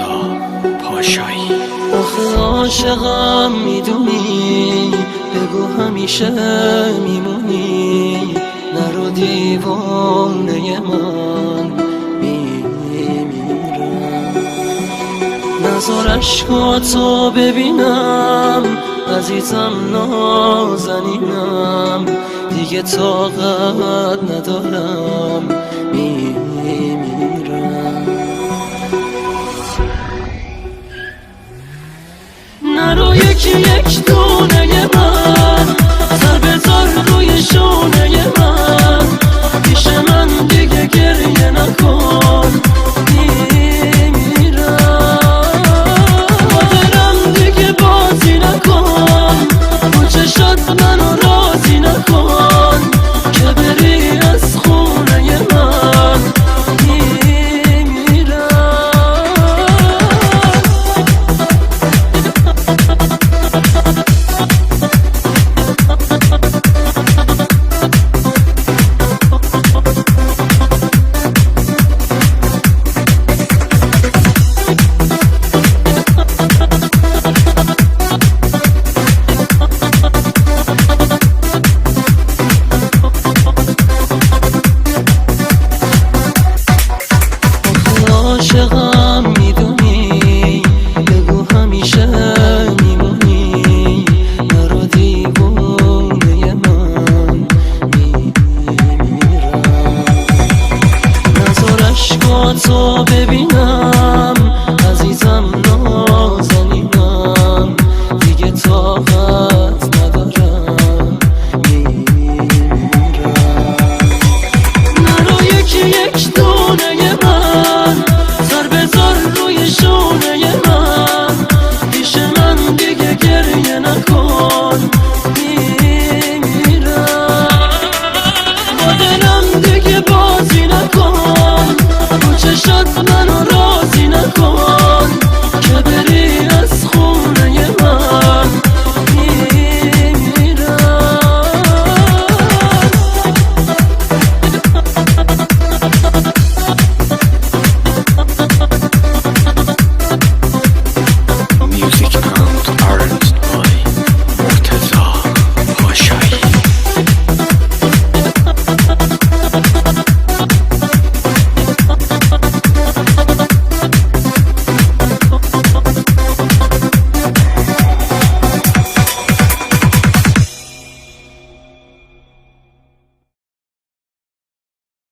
رضا پاشایی. آخه عاشقم میدونی، بگو همیشه میمونی، نرو دیوانه من میمیرم. نذار عشقاتو ببینم عزیزم نازنینم، دیگه طاقت ندارم میمیرم. نرو یکی یک دونه من، سر بذار روی شونه من، پیش من دیگه گریه نکن میمیرم. مادرم دیگه بازی نکن، با چشات منو راضی نکن، که بری از خونه من عاشقم میدونی، بگو همیشه میمونی، نرو دیوونه من میمیرم. نذار عشقاتو ببینم عزیزم نازنینم، دیگه طاقت ندارم میمیرم. نرو یکی یک دونه من، سر بذار روی